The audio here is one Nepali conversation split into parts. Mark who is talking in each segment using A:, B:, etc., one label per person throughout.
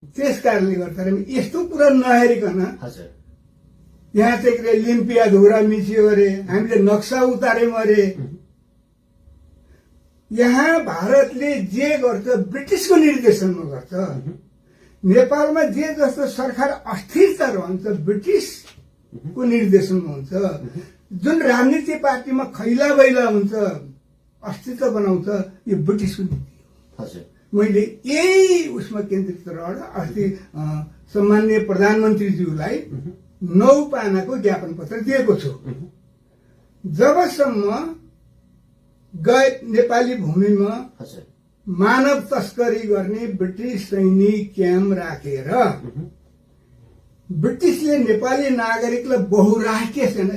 A: त्यस कारणले गर्दा यस्तो कुरा नहेरिकन
B: हजुर
A: यहाँ चाहिँ लिम्पिया धुरा मिचियो अरे, हामीले नक्सा उतार्यौं अरे। यहाँ भारतले जे गर्छ ब्रिटिसको निर्देशनमा गर्छ। नेपालमा जे जस्तो सरकार अस्थिरता रहन्छ ब्रिटिसको निर्देशनमा हुन्छ। जुन राजनीतिक पार्टीमा खैला बैला हुन्छ, अस्तित्व बनाउँछ, यो ब्रिटिसको नीति हो। मैले यही उसमा केन्द्रित रहेर अस्ति सम्माननीय प्रधानमन्त्रीज्यूलाई 9 पानाको ज्ञापन पत्र दिएको छु। जबसम्म नेपाली भूमिमा मानव तस्करी गर्ने ब्रिटिस सैनिक क्याम्प राखेर ब्रिटिसले नेपाली नागरिकलाई बहुराष्ट्रिय सेना,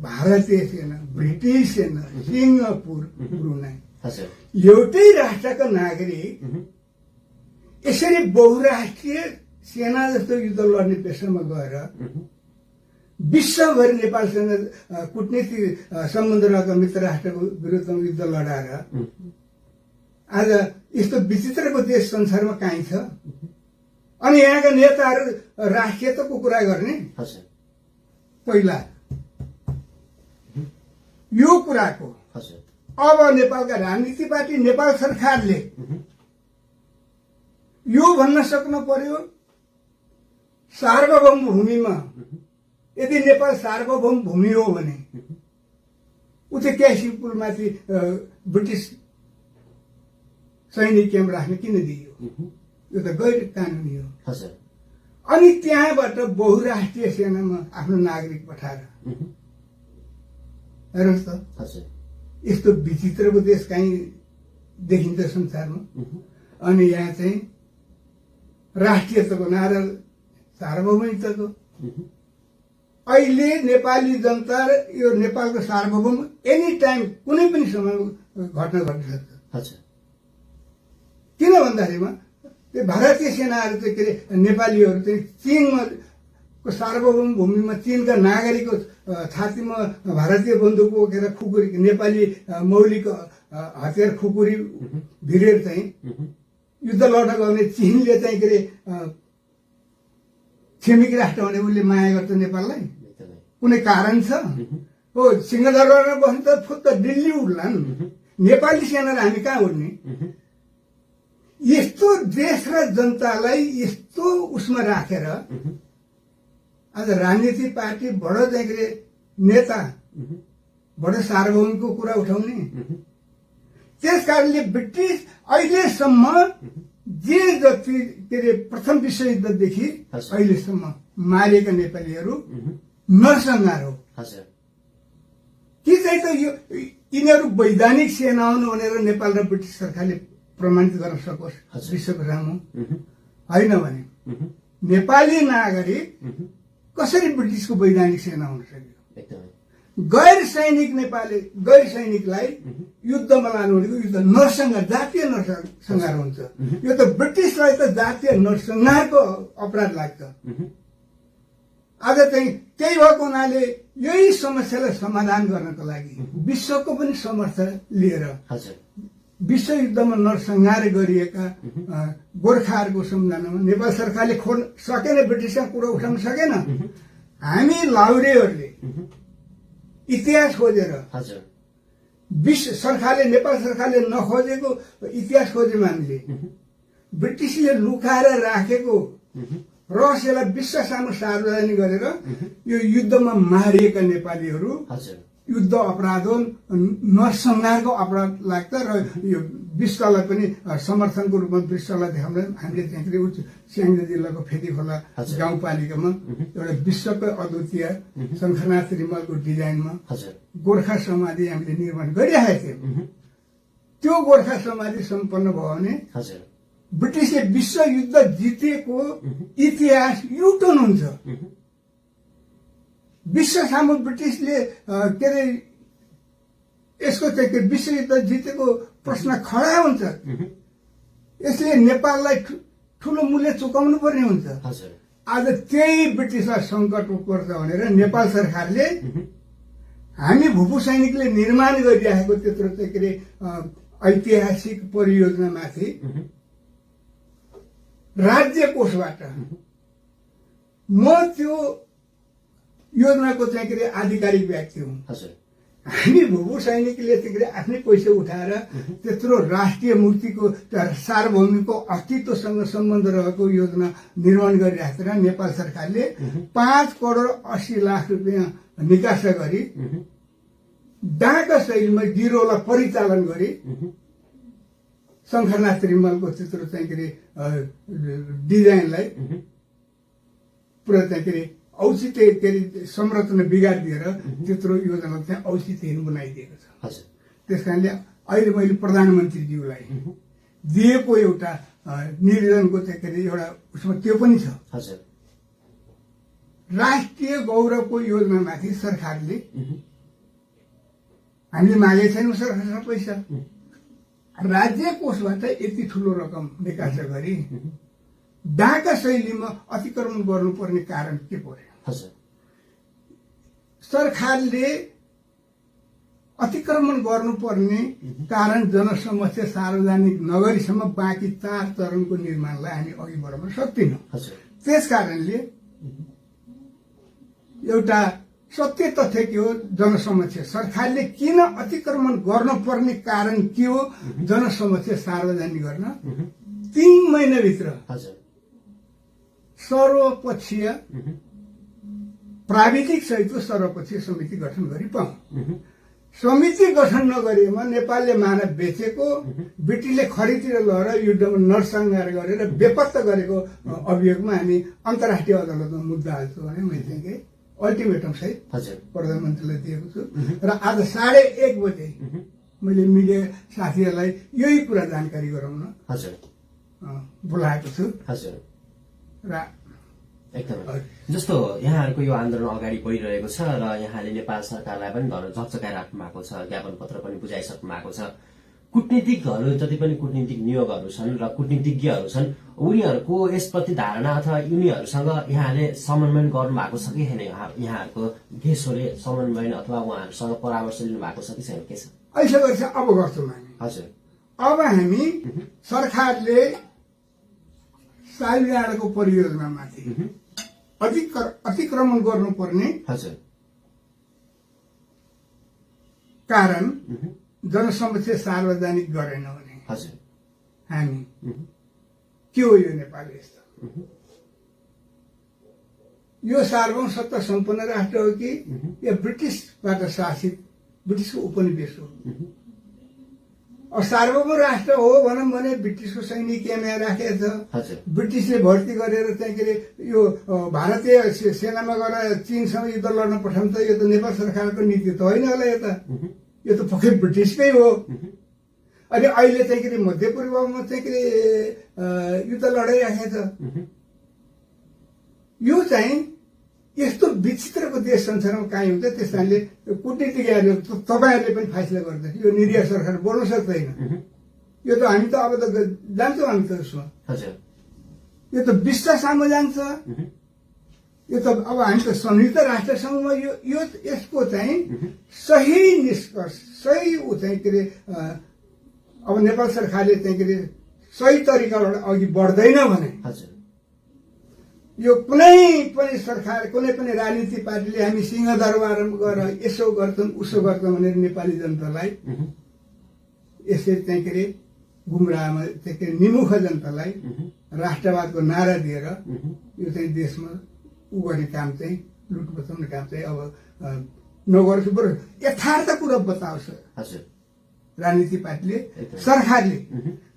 A: भारतीय सेना, ब्रिटिस सेना, सिंगापुर, ब्रुनाई एउटै राष्ट्रका नागरिक यसरी बहुराष्ट्रिय सेना जस्तो युद्ध लड्ने पेसामा गएर विश्वभरि नेपालसँग कूटनीतिक सम्बन्ध रहेका मित्र राष्ट्रको विरुद्धमा युद्ध लडाएर आज यस्तो विचित्रको देश संसारमा काहीँ छ। अनि यहाँका नेताहरू राष्ट्रियताको कुरा गर्ने। पहिला यो कुराको अब नेपालका राजनीतिक पार्टी, नेपाल सरकारले यो भन्न सक्नु पर्यो, सार्वभौम भूमिमा यदि नेपाल सार्वभौम भूमि हो भने उ चाहिँ क्यासी पुलमाथि ब्रिटिस सैनिक क्याम्प राख्न किन दियो? यो त गैर कानुनी हो। अनि त्यहाँबाट बहुराष्ट्रिय सेनामा आफ्नो नागरिक पठाएर हेर्नुहोस् त, यस्तो विचित्रको देश कहीँ देखिन्छ संसारमा। अनि यहाँ चाहिँ राष्ट्रियताको नारा, सार्वभौमिकताको। अहिले नेपाली जनता र यो नेपालको सार्वभौम एनी टाइम कुनै पनि समयमा घटना घट्न सक्छ। किन भन्दाखेरिमा त्यो भारतीय सेनाहरू चाहिँ के अरे नेपालीहरू चाहिँ चीनमा सार्वभौम भूमिमा चीनका नागरिकको छातीमा भारतीय बन्दुक बोकेर खुकुरी, नेपाली मौलिक हतियार खुकुरी भिरेर चाहिँ युद्ध लड्न गउने चीनले चाहिँ के अरे छिमेकी राष्ट्र भने उसले माया गर्छ नेपाललाई? कुनै कारण छ? हो, सिंहदरबारमा बस्नु त फुत्त दिल्ली उड्लान्, नेपाली सेना र हामी कहाँ उड्ने? यस्तो देश र जनतालाई यस्तो उसमा राखेर आज राजनीतिक पार्टी बडो चाहिँ के अरे नेता बडो सार्वभौमको कुरा उठाउने। त्यस कारणले ब्रिटिस अहिलेसम्म जे जति के अरे प्रथम विश्वयुद्धदेखि अहिलेसम्म मारिएका नेपालीहरू नरसंहार हो कि चाहिँ त यो यिनीहरू वैधानिक सेना हुन् भनेर नेपाल र ब्रिटिस सरकारले प्रमाणित गर्न सकोस् विश्वको सामु? होइन भने नेपाली नागरिक कसरी ब्रिटिसको वैधानिक सेना हुन सक्यो? गैर सैनिक नेपाली गैर सैनिकलाई युद्धमा लानु भनेको युद्ध नरसंहार, जातीय नरसंहार हुन्छ। यो त ब्रिटिसलाई त जातीय नरसंहारको अपराध लाग्छ। आज चाहिँ त्यही भएको हुनाले यही समस्यालाई समाधान गर्नको लागि विश्वको पनि समर्थन लिएर विश्वयुद्धमा नरसंहार गरिएका गोर्खाहरूको सम्झनामा नेपाल सरकारले खोल्न सकेन, ब्रिटिसका कुरा उठाउन सकेन। हामी लाउरेहरूले इतिहास खोजेर विश्व सरकारले, नेपाल सरकारले नखोजेको इतिहास खोज्यौँ हामीले। ब्रिटिसले लुकाएर राखेको रहस्यलाई विश्व सामु सार्वजनिक गरेर यो युद्धमा मारिएका नेपालीहरू युद्ध अपराध हो, नरसंहारको अपराध लाग्छ र यो विश्वलाई पनि समर्थनको रूपमा विश्वलाई देखाउन हामीले त्यहाँखेरि उच्च स्याङ्जा जिल्लाको फेदी खोला गाउँपालिकामा एउटा विश्वकै अद्वितीय शङ्खनाथ रिमलको डिजाइनमा गोर्खा समाधि हामीले निर्माण गरिरहेका थियौँ। त्यो गोर्खा समाधि सम्पन्न भयो भने ब्रिटिसले विश्वयुद्ध जितेको इतिहास युटर्न हुन्छ। विश्व सामु ब्रिटिसले के अरे यसको चाहिँ विश्वयुद्ध जितेको प्रश्न खडा हुन्छ। यसले नेपाललाई ठुलो मूल्य चुकाउनु पर्ने हुन्छ। आज त्यही ब्रिटिसलाई सङ्कट पर्छ भनेर नेपाल सरकारले हामी भूपू सैनिकले निर्माण गरिरहेको त्यत्रो चाहिँ के अरे ऐतिहासिक परियोजनामाथि राज्य कोषबाट म त्यो योजनाको चाहिँ के अरे आधिकारिक व्यक्ति हुँ। हामी भूभू सैनिकले चाहिँ के अरे आफ्नै पैसा उठाएर त्यत्रो राष्ट्रिय मूर्तिको सार्वभौमिकको अस्तित्वसँग सम्बन्ध रहेको योजना निर्माण गरिराखेर नेपाल सरकारले 5,80,00,000 रुपियाँ निकासा गरी डाँका शैलीमा गिरोलाई परिचालन गरी शङ्खरनाथ रिमालको त्यत्रो चाहिँ के अरे डिजाइनलाई पुरा चाहिँ के अरे औचित्य के अरे संरचना बिगारिदिएर त्यत्रो योजना चाहिँ औचित्यहीन बनाइदिएको छ। त्यस कारणले अहिले मैले प्रधानमन्त्रीज्यूलाई दिएको एउटा निवेदनको चाहिँ के अरे एउटा उसमा त्यो पनि छ। राष्ट्रिय गौरवको योजनामाथि सरकारले हामीले मागेको छैनौँ सरकारसँग पैसा, राज्य कोषबाट यति ठुलो रकम निकासा गरी डाँका शैलीमा अतिक्रमण गर्नुपर्ने कारण के पर्यो? सरकारले अतिक्रमण गर्नुपर्ने कारण जनसमस्या सार्वजनिक नगरीसम्म बाँकी 4 चरणको निर्माणलाई हामी अघि बढाउन सक्दैनौँ। त्यस कारणले एउटा सत्य तथ्य के हो, जनसमस्या सरकारले किन अतिक्रमण गर्नुपर्ने कारण के हो, जनसमस्या सार्वजनिक गर्न 3 महिनाभित्र सर्वपक्षीय प्राविधिक सहितको सर्वपक्षीय समिति गठन गरी पाऊँ। समिति गठन नगरेमा नेपालले मानव बेचेको, ब्रिटिसले खरितिर लगेर युद्धमा नरसंहार गरेर बेपत्ता गरेको अभियोगमा हामी अन्तर्राष्ट्रिय अदालतमा मुद्दा हाल्छौँ भने मैले चाहिँ अल्टिमेटम सहित प्रधानमन्त्रीलाई दिएको छु र आज 1:30 बजे मैले मिडिया साथीहरूलाई यही कुरा जानकारी गराउन बोलाएको छु। र
B: एकदमै जस्तो यहाँहरूको यो आन्दोलन अगाडि बढिरहेको छ र यहाँले नेपाल सरकारलाई पनि धन झकझकाइराख्नु भएको छ, ज्ञापन पत्र पनि बुझाइसक्नु भएको छ। कूटनीतिकहरू जति पनि कूटनीतिक नियोगहरू छन् र कूटनीतिज्ञहरू छन्, उनीहरूको यसप्रति धारणा अथवा उनीहरूसँग यहाँले समन्वयन गर्नु भएको छ कि छैन? यहाँहरूको देशहरूले समन्वयन अथवा उहाँहरूसँग परामर्श लिनु भएको छ कि छैन? के छ
A: ऐसा गर्छ अब गर्छौँ हामी। अब हामी सरकारले सालुडाँडाको परियोजनामाथि अतिक्रमण गर्नुपर्ने कारण जनसमस्या सार्वजनिक गरेन भने हामी के हो यो नेपाल यस्तो? यो सार्वभौम सत्ता सम्पन्न राष्ट्र हो कि या ब्रिटिसबाट शासित ब्रिटिसको उपनिवेश हो? अब सार्वभौम राष्ट्र हो भनौँ भने ब्रिटिसको सैनिक यहाँ राखेको छ, ब्रिटिसले भर्ती गरेर चाहिँ के अरे यो भारतीय सेनामा गएर चीनसँग युद्ध लड्न पठाउँछ, यो त नेपाल सरकारको नीति त होइन होला, यो त पक्कै ब्रिटिसकै हो। अनि अहिले चाहिँ के अरे मध्यपूर्वमा चाहिँ के अरे युद्ध लडाइराखेको छ। यो चाहिँ यस्तो विचित्रको देश संसारमा काहीँ हुन्छ। त्यस कारणले कूटनीतिज्ञहरूले तपाईँहरूले पनि फैसला गर्दैछ, यो निरीह सरकार बोल्न सक्दैन। यो त हामी त अब त जान्छौँ, हामी त उसमा यो त विश्वसम्म जान्छ। यो त अब हामी त संयुक्त राष्ट्र सङ्घमा यो यसको चाहिँ सही निष्कर्ष सही ऊ चाहिँ के अरे अब नेपाल सरकारले चाहिँ के अरे सही तरिकाबाट अघि बढ्दैन भने यो कुनै पनि सरकार कुनै पनि राजनीतिक पार्टीले हामी सिंहदरबारमा गएर यसो गर्छौँ उसो गर्छौँ भनेर नेपाली जनतालाई यसरी चाहिँ के अरे गुमराहमा चाहिँ के अरे निमुख जनतालाई राष्ट्रवादको नारा दिएर यो चाहिँ देशमा उ गर्ने काम चाहिँ लुट बचाउने काम चाहिँ अब नगरोस्। बरु यथार्थ कुरा बताओस् राजनीतिक पार्टीले, सरकारले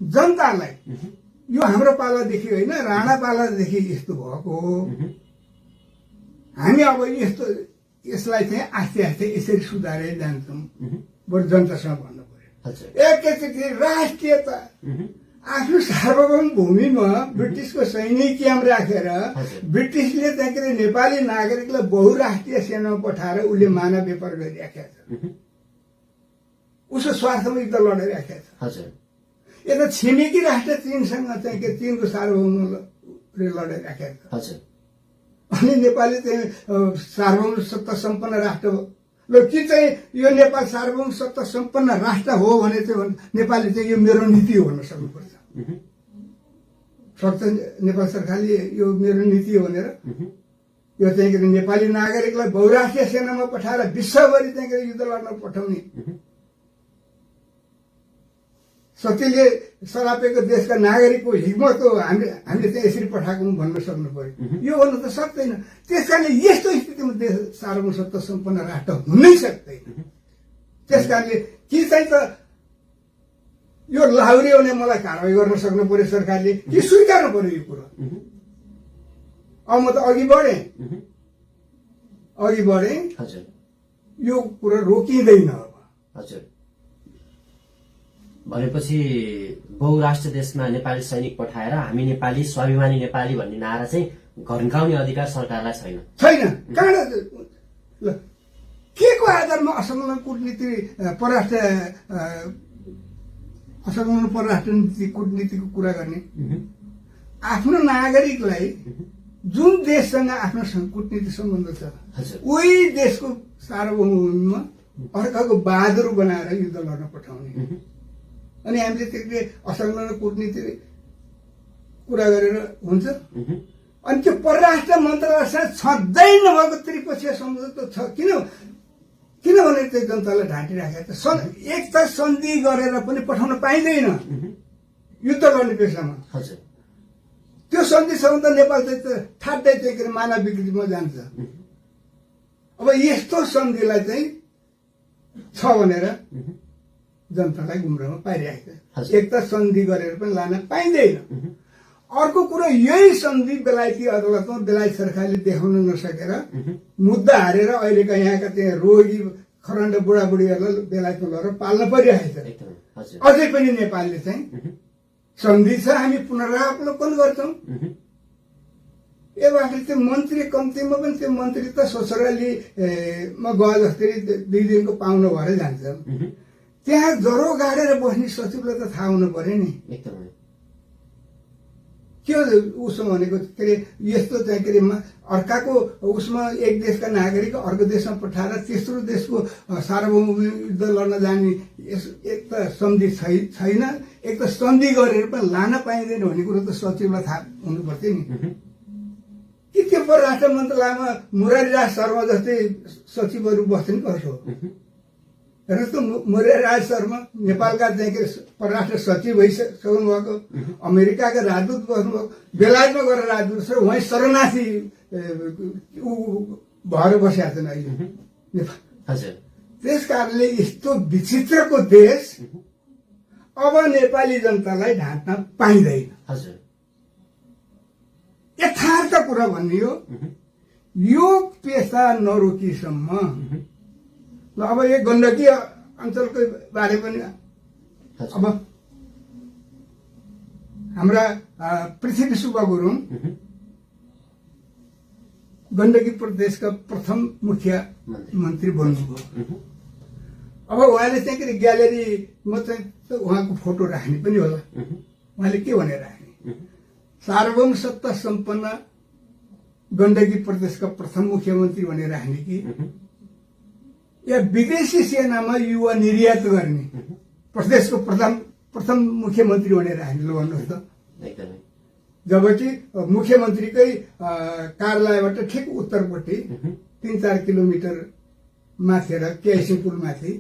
A: जनतालाई यो हाम्रो पालादेखि होइन राणा पालादेखि यस्तो भएको हो, हामी अब यस्तो यसलाई चाहिँ आस्ते आस्ते यसरी सुधारेर जान्छौँ। बरु जनतासँग भन्नु पर्यो एकैचोटि राष्ट्रियता आफ्नो सार्वभौम भूमिमा ब्रिटिसको सैनिक क्याम्प राखेर ब्रिटिसले चाहिँ के अरे नेपाली नागरिकलाई बहुराष्ट्रिय सेनामा पठाएर उसले मानव व्यापार गरिराखेको छ, उसको स्वार्थमा युद्ध लडाइराखेको छ। यता छिमेकी राष्ट्र चीनसँग चाहिँ के चीनको सार्वभौमले लडाइराखेको छ। अनि नेपालले चाहिँ सार्वभौम सत्ता सम्पन्न राष्ट्र हो ल कि चाहिँ यो नेपाल सार्वभौम सत्ता सम्पन्न राष्ट्र हो भने चाहिँ नेपालले चाहिँ यो मेरो नीति हो भन्न सक्नुपर्छ। सक्छ नेपाल सरकारले यो मेरो नीति हो भनेर यो चाहिँ के अरे नेपाली नागरिकलाई बहुराष्ट्रिय सेनामा पठाएर विश्वभरि चाहिँ के अरे युद्ध लड्न पठाउने सत्यले सरापेको देशका नागरिकको हिम्मत हो हामीले चाहिँ यसरी पठाएको भन्न सक्नु पर्यो यो भन्नु त सक्दैन। त्यस कारणले यस्तो स्थितिमा देश सार्वभौमसत्ता सम्पन्न राष्ट्र हुनै सक्दैन। त्यस कारणले कि चाहिँ त यो लाहुरे भने मलाई कारवाही गर्न सक्नु पर्यो सरकारले कि स्वीकार्नु पर्यो यो कुरो। अब म त अघि बढेँ यो कुरो रोकिँदैन अब।
B: हजुर भनेपछि बहुराष्ट्रिय देशमा नेपाली सैनिक पठाएर हामी नेपाली स्वाभिमानी नेपाली भन्ने नारा चाहिँ घर्काउने अधिकार सरकारलाई छैन।
A: कहाँ ल के को आधारमा असंलग्न कूटनीति परराष्ट्र नीति कूटनीतिको कुरा गर्ने? आफ्नो नागरिकलाई जुन देशसँग आफ्नो कूटनीतिक सम्बन्ध छ उही देशको सार्वभौममा अर्काको बहादुर बनाएर युद्ध लड्न पठाउने अनि हामीले त्यसले असंलग्न कूटनीति कुरा गरेर हुन्छ। अनि त्यो परराष्ट्र मन्त्रालयसँग छँदै नभएको त्रिपक्षीय सम्झौता छ किनभने त्यो जनतालाई ढाँटिराखेको छ। एक त सन्धि गरेर पनि पठाउन पाइँदैन युद्ध गर्ने पेसामा। त्यो सन्धिसँग त नेपाल चाहिँ ठाड्दै चाहिँ मानव विकृतिमा जान्छ। अब यस्तो सन्धिलाई चाहिँ छ भनेर जनतालाई गुमराहमा पाइरहेको छ। एक त सन्धि गरेर पनि लान पाइँदैन। अर्को कुरो यही सन्धि बेलायती अदालतमा बेलायत सरकारले देखाउन नसकेर मुद्दा हारेर अहिलेका यहाँका त्यहाँ रोगी खरण्ड बुढाबुढीहरूलाई बेलायतमा लगेर पाल्न परिरहेको छ। अझै पनि नेपालले चाहिँ सन्धि छ हामी पुनरावलोकन गर्छौँ। एउटा त्यो मन्त्री कम्तीमा पनि त्यो मन्त्री त ससुरालीमा गए जस्तै 2 दिनको पाउनु भएर जान्छ। त्यहाँ ज्वरो गाडेर बस्ने सचिवलाई त थाहा हुनु पर्यो नि के उसमा भनेको के अरे यस्तो चाहिँ के अरे अर्काको उसमा एक देशका नागरिक अर्को देशमा पठाएर तेस्रो देशको सार्वभौम युद्ध लड्न जाने एक त सन्धि छैन। एक त सन्धि गरेर पनि लान पाइँदैन भन्ने कुरो त सचिवलाई थाहा हुनु पर्थ्यो नि। कि त्यो परराष्ट्र मन्त्रालयमा मुरारीलाल शर्मा जस्तै सचिवहरू बस्छन् कसो? हेर्नुहोस् त मुरारीलाल शर्मा नेपालका चाहिँ के परराष्ट्र सचिव भइसक्नु भएको, अमेरिकाका राजदूत बस्नुभएको, बेलायतमा गएर राजदूत छ उहाँ शरणार्थी भएर बसेका छन् अहिले नेपाल। त्यस कारणले यस्तो विचित्रको देश अब नेपाली जनतालाई ढाँट्न पाइँदैन। यथार्थ कुरा भन्ने हो यो पेसा नरोकिसम्म ल अब यो गण्डकी अञ्चलको बारे पनि अब हाम्रा पृथ्वी सुब्बा गुरुङ गण्डकी प्रदेशका प्रथम मुख्यमन्त्री बन्नुभयो। अब उहाँले चाहिँ के ग्यालेरीमा चाहिँ उहाँको फोटो राख्ने पनि होला। उहाँले के भनेर राख्ने? सार्वभौम सत्ता सम्पन्न गण्डकी प्रदेशका प्रथम मुख्यमन्त्री भनेर राख्ने कि या विदेशी सेनामा युवा निर्यात गर्ने प्रदेशको प्रथम मुख्यमन्त्री भनेर हामीले भन्नुहोस् त। जबकि मुख्यमन्त्रीकै कार्यालयबाट ठिक उत्तरपट्टि 3-4 किलोमिटर माथि केआइसी पुल माथि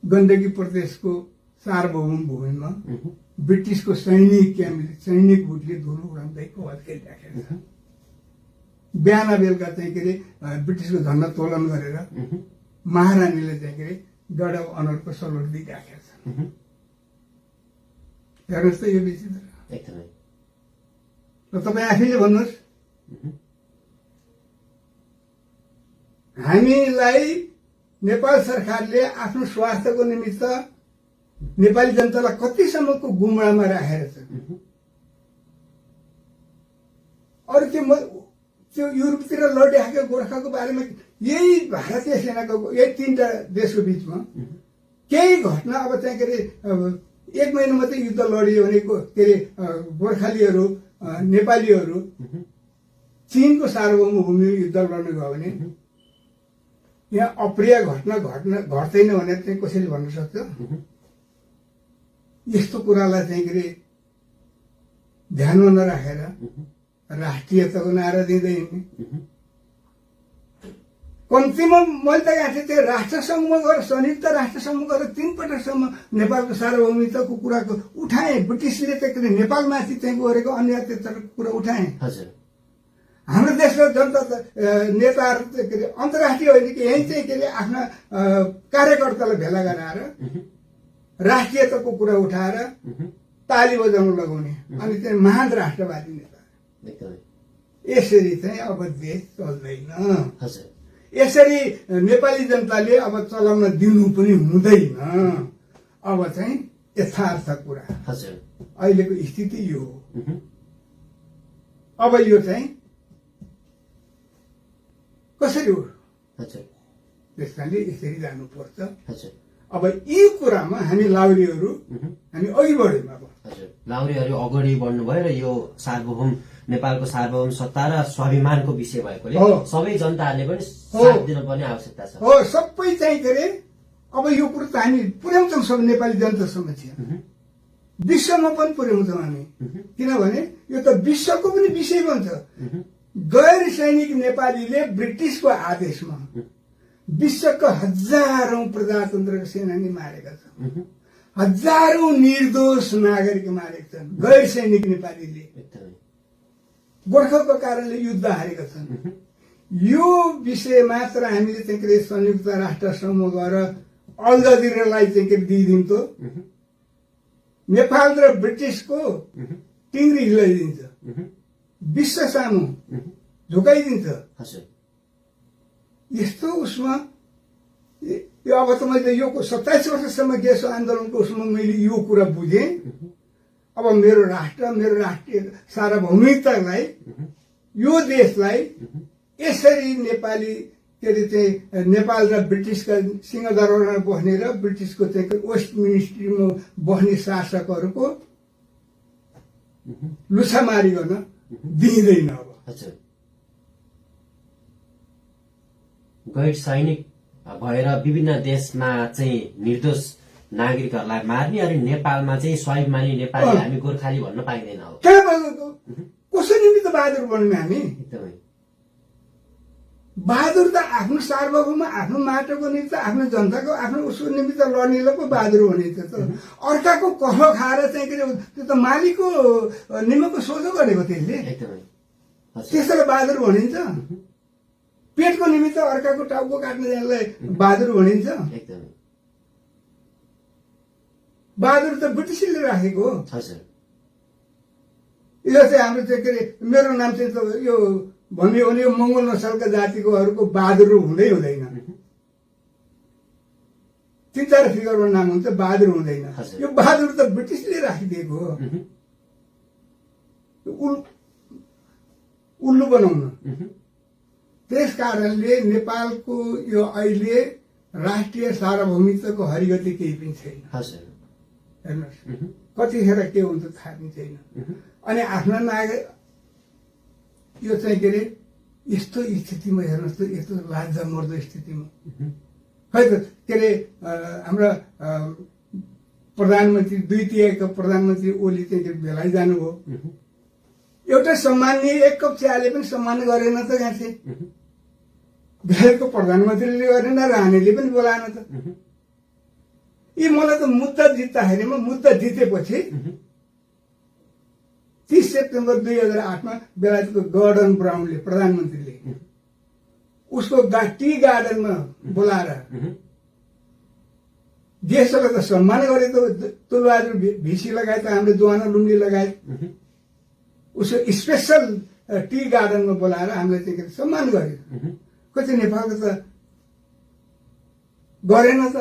A: गण्डकी प्रदेशको सार्वभौम भूमिमा ब्रिटिसको सैनिक बुटले धुलो उडाउँदै कवाद खेलिराखेको छ। बिहान बेलुका चाहिँ के अरे ब्रिटिसको झन्डा तोलन गरेर महारानीले चाहिँ के अरे गडा अनरको सलोट दिइराखेको छ। हेर्नुहोस् त यो विचित्र। र तपाईँ आफैले भन्नुहोस् हामीलाई नेपाल सरकारले आफ्नो स्वार्थको निमित्त नेपाली जनतालाई कतिसम्मको गुमरामा राखेर छ। अरू त्यो युरोपतिर लडिरहेको गोर्खाको बारेमा यही भारतीय सेनाको यही 3टा देशको बीचमा केही घटना अब चाहिँ के अरे 1 महिना मात्रै युद्ध लडियो भने के अरे गोर्खालीहरू नेपालीहरू चीनको सार्वभौम भूमि युद्ध लड्नु गयो भने यहाँ अप्रिय घटना घट्दैन भनेर चाहिँ कसैले भन्न सक्छ? यस्तो कुरालाई चाहिँ के अरे ध्यानमा नराखेर राष्ट्रियताको नारा दिँदै हिँड्ने। कम्तीमा मैले त यहाँ त्यो राष्ट्रसङ्घमा गएर संयुक्त राष्ट्रसङ्घमा गएर 3 पटकसम्म नेपालको सार्वभौमिकताको कुराको उठाए। ब्रिटिसले चाहिँ नेपालमाथि चाहिँ गरेको अन्य अत्याचारको कुरा उठाए। हाम्रो देशका जनता नेताहरू के अरे अन्तर्राष्ट्रिय होइन कि यहीँ चाहिँ के अरे आफ्ना कार्यकर्तालाई भेला गराएर राष्ट्रियताको कुरा उठाएर ताली बजाउन लगाउने अनि चाहिँ महान राष्ट्रवादी नेता। यसरी चाहिँ अब देश चल्दैन। यसरी नेपाली जनताले अब चलाउन दिनु पनि हुँदैन। अब चाहिँ यथार्थ कुरा अहिलेको स्थिति यो हो। अब यो चाहिँ कसरी हो त्यस कारणले यसरी जानुपर्छ। अब यी कुरामा हामी लाउरीहरू हामी अघि बढ्यौँ। अब
B: लाउरीहरू अगाडि बढ्नुभयो र यो सार्वभौम नेपालको सार्वभौम सत्ता र स्वाभिमानको विषय भएकोले सबै जनताहरूले पनि साथ दिनुपर्ने आवश्यकता छ।
A: हो सबै चाहिँ के अरे अब यो कुरो त हामी पुर्याउँछौँ सब नेपाली जनता समक्ष, विश्वमा पनि पुर्याउँछौँ हामी। किनभने यो त विश्वको पनि विषय बन्छ। गैर सैनिक नेपालीले ब्रिटिसको आदेशमा विश्वका हजारौं प्रजातन्त्रका सेनानी मारेका छन्, हजारौं निर्दोष नागरिक मारेका छन् गैर सैनिक नेपालीले। गोर्खाको कारणले युद्ध हारेका छन्। यो विषय मात्र हामीले चाहिँ संयुक्त राष्ट्र समूह गएर अल्जजिरालाई चाहिँ दिइदिन्छ। नेपाल र ब्रिटिसको टिङ्ग्री हिलाइदिन्छ, विश्व सामु झुकाइदिन्छ। यस्तो उसमा यो अब त मैले यो 27 वर्षसम्म गेसो आन्दोलनको उसमा मैले यो कुरा बुझेँ। अब मेरो राष्ट्र, मेरो राष्ट्रिय सार्वभौमिकतालाई, यो देशलाई यसरी नेपाली के अरे चाहिँ नेपाल र ब्रिटिसका सिंहदरबारमा बस्ने र ब्रिटिसको चाहिँ वेस्ट मिनिस्ट्रीमा बस्ने शासकहरूको लुछामारी गर्न दिइँदैन। अब
B: गैर सैनिक भएर विभिन्न देशमा चाहिँ निर्दोष नागरिकहरूलाई मार्ने अनि नेपालमा चाहिँ स्वाभिमानी नेपाली हामी गोर्खाली भन्न पाइँदैन।
A: कसो निमित्त बहादुर बन्यौँ हामी? बहादुर त आफ्नो सार्वभौम, आफ्नो माटोको निमित्त, आफ्नो जनताको, आफ्नो उसको निमित्त लड्नेलाई पो बहादुर भनिन्छ। त अर्काको कहो खाएर चाहिँ के अरे त्यो त मालिकको निम्नको सोझो गरेको त्यसले, त्यसैलाई बहादुर भनिन्छ। पेटको निमित्त अर्काको टाउको काट्ने जानलाई बहादुर भनिन्छ। बहादुर त ब्रिटिसले राखेको हो। यो चाहिँ हाम्रो चाहिँ के अरे मेरो नाम चाहिँ यो भन्यो भने यो मङ्गोल नसलका जातिकोहरूको बहादुर हुँदै हुँदैन। 3-4 फिगरमा नाम हुन्छ, बहादुर हुँदैन। यो बहादुर त ब्रिटिसले राखिदिएको हो उल्लु बनाउन। त्यस कारणले नेपालको यो अहिले राष्ट्रिय सार्वभौमिकताको हरिगति केही पनि छैन। हेर्नुहोस् कतिखेर के हुन्छ थाहा पनि छैन। अनि आफ्ना नागरिक यो चाहिँ के अरे यस्तो स्थितिमा हेर्नुहोस् त, यस्तो लाजमर्दो स्थितिमा खै त के अरे हाम्रा प्रधानमन्त्री, द्वितीयका प्रधानमन्त्री ओली चाहिँ भेलाइ जानुभयो। एउटा सम्माननीय एक कप चियाले पनि सम्मान गरेन त। यहाँ चाहिँ भेलको प्रधानमन्त्रीले गरेन, रानीले पनि बोलाएन त। यी मलाई त मुद्दा जित्दाखेरिमा, मुद्दा जितेपछि 30 सेप्टेम्बर 2008मा बेलायतको गॉर्डन ब्राउनले, प्रधानमन्त्रीले उसको टी गार्डनमा बोलाएर देशलाई त सम्मान गरे। त तुलबहादुर भिसी लगायत हाम्रो द्वाना लुम्डी लगायत उसको स्पेसल टी गार्डनमा बोलाएर हामीले चाहिँ सम्मान गर्यो। कति नेपालको त गरेन त।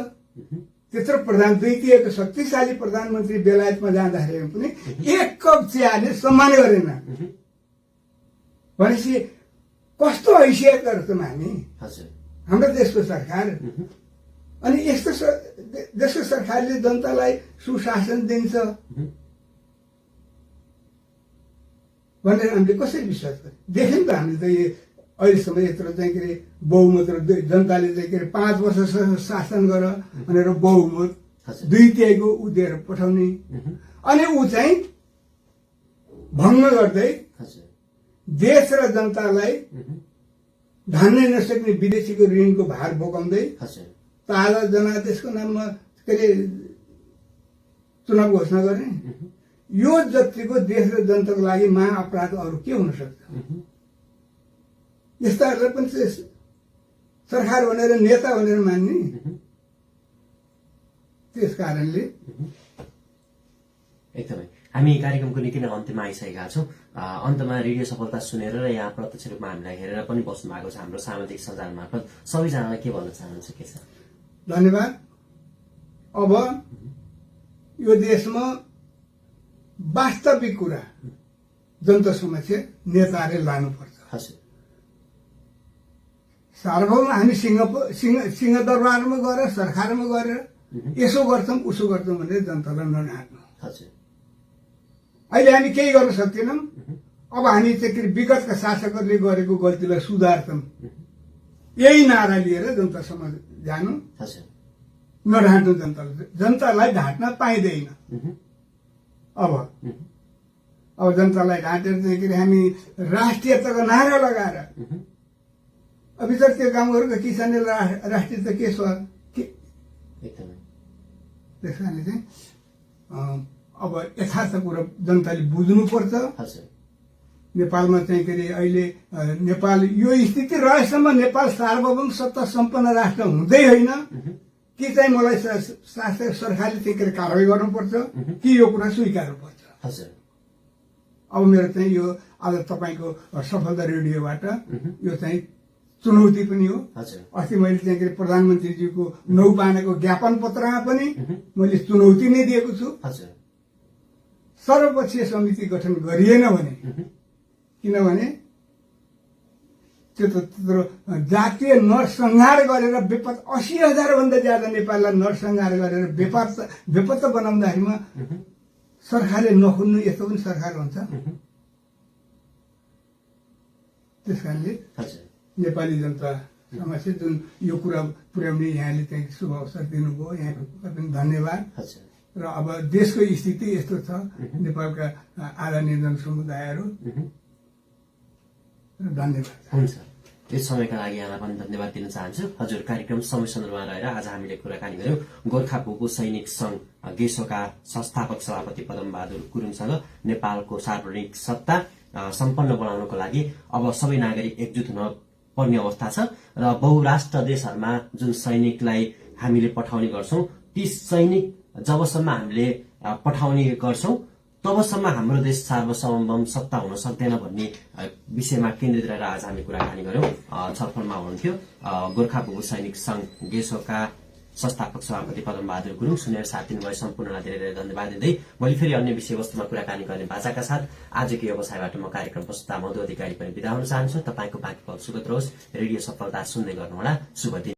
A: त्यत्रो द्वितीयको शक्तिशाली प्रधानमन्त्री बेलायतमा जाँदाखेरि पनि 1 कप चियाले सम्मान गरेन भनेपछि कस्तो हैसियत गर्छौँ हामी, हाम्रो देशको सरकार। अनि यस्तो देशको सरकारले जनतालाई सुशासन दिन्छ भनेर हामीले कसरी विश्वास गर्छौँ? देख्यौँ त हामीले त अहिलेसम्म यत्रो चाहिँ के अरे बहुमत र जनताले चाहिँ के अरे 5 वर्ष शासन गर भनेर बहुमत द्वितीयको उ दिएर पठाउने। अनि ऊ चाहिँ भङ्ग गर्दै
B: हजुर
A: देश र जनतालाई धान्नै नसक्ने विदेशीको ऋणको भार बोकाउँदै
B: हजुर
A: ताजा जनादेशको नाममा के अरे चुनाव घोषणा गर्ने यो जतिको देश र जनताको लागि महाअपराध अरू के हुन सक्छ? यस्ताहरूलाई पनि सरकार भनेर नेता भनेर मान्ने। त्यस कारणले
B: एकदमै हामी कार्यक्रमको निकै नै अन्त्यमा आइसकेका छौँ। अन्तमा रेडियो सफलता सुनेर र यहाँ प्रत्यक्ष रूपमा हामीलाई हेरेर पनि बस्नु भएको छ हाम्रो सामाजिक सञ्जाल मार्फत सबैजनालाई के भन्न चाहनुहुन्छ? के छ?
A: धन्यवाद। अब यो देशमा वास्तविक कुरा जनता समक्ष नेताहरूले लानुपर्छ।
B: हजुर
A: सार्वभौम हामी सिंहदरबारमा गएर सरकारमा गएर यसो गर्छौँ उसो गर्छौँ भनेर जनतालाई नढाक्नु।
B: हजुर
A: अहिले हामी केही गर्न सक्दैनौँ। अब हामी चाहिँ विगतका शासकहरूले गरेको गल्तीलाई सुधार्छौँ यही नारा लिएर जनतासम्म जानु।
B: हजुर
A: नढाँट्नु जनतालाई ढाँट्न पाइँदैन। अब जनतालाई ढाँटेर चाहिँ हामी राष्ट्रियताको नारा लगाएर अब त्यो गाउँघरको किसानले राष्ट्रियता के छ त्यस कारणले चाहिँ अब यथार्थ कुरा जनताले बुझ्नुपर्छ। नेपालमा चाहिँ के अरे अहिले नेपाल यो स्थिति रहेसम्म नेपाल सार्वभौम सत्ता सम्पन्न राष्ट्र हुँदै होइन कि चाहिँ मलाई सरकारले चाहिँ के अरे कारवाही गर्नुपर्छ कि यो कुरा स्वीकार्नुपर्छ। अब मेरो चाहिँ यो आज तपाईँको सफलता रेडियोबाट यो चाहिँ चुनौती पनि हो। अस्ति मैले चाहिँ के अरे प्रधानमन्त्रीजीको 9 पानाको ज्ञापन पत्रमा पनि मैले चुनौती नै दिएको छु। सर्वपक्षीय समिति गठन गरिएन भने किनभने त्यो त त्यत्रो जातीय नरसंहार गरेर बेपत्ता 80,000 भन्दा ज्यादा नेपाललाई नरसंहार गरेर बेपत्ता बनाउँदाखेरिमा सरकारले नखुन्नु यस्तो पनि सरकार हुन्छ। त्यस कारणले नेपाली जनता समक्ष जुन यो कुरा पुर्याउने यहाँले चाहिँ शुभ अवसर दिनुभयो यहाँको पनि धन्यवाद। र अब देशको स्थिति यस्तो छ नेपालका आदरणीय जनसमुदायहरू धन्यवाद।
B: हुन्छ यस समयका लागि यहाँलाई पनि धन्यवाद दिन चाहन्छु। हजुर कार्यक्रम समय सन्दर्भमा रहेर आज हामीले कुराकानी गर्यौं गोर्खा भूपू सैनिक संघ गेसोका संस्थापक सभापति पदमबहादुर गुरुङसँग नेपालको सार्वजनिक सत्ता सम्पन्न बनाउनको लागि अब सबै नागरिक एकजुट हुन पर्ने अवस्था छ र बहुराष्ट्र देशहरूमा जुन सैनिकलाई हामीले पठाउने गर्छौं ती सैनिक जबसम्म हामीले पठाउने गर्छौं तबसम्म हाम्रो देश सार्वभौम सत्ता हुन सक्दैन भन्ने विषयमा केन्द्रित रहेर आज हामी कुराकानी गर्यौं। छलफलमा हुनुहुन्थ्यो गोर्खा भूपू सैनिक संघ गेसोका संस्थापक सभापति पदमबहादुर गुरुङ। सुनेर साथ दिनुभयो सम्पूर्णलाई धेरै धेरै धन्यवाद दिँदै भोलि फेरि अन्य विषयवस्तुमा कुराकानी गर्ने बाचाका साथ आजको व्यवसायबाट म कार्यक्रम प्रस्तुता मधु अधिकारी पनि बिदा हुन चाहन्छु। तपाईँको बाँकी पल सुखद रहोस्। रेडियो सफलता सुन्दै गर्नुहोला। शुभ दिन।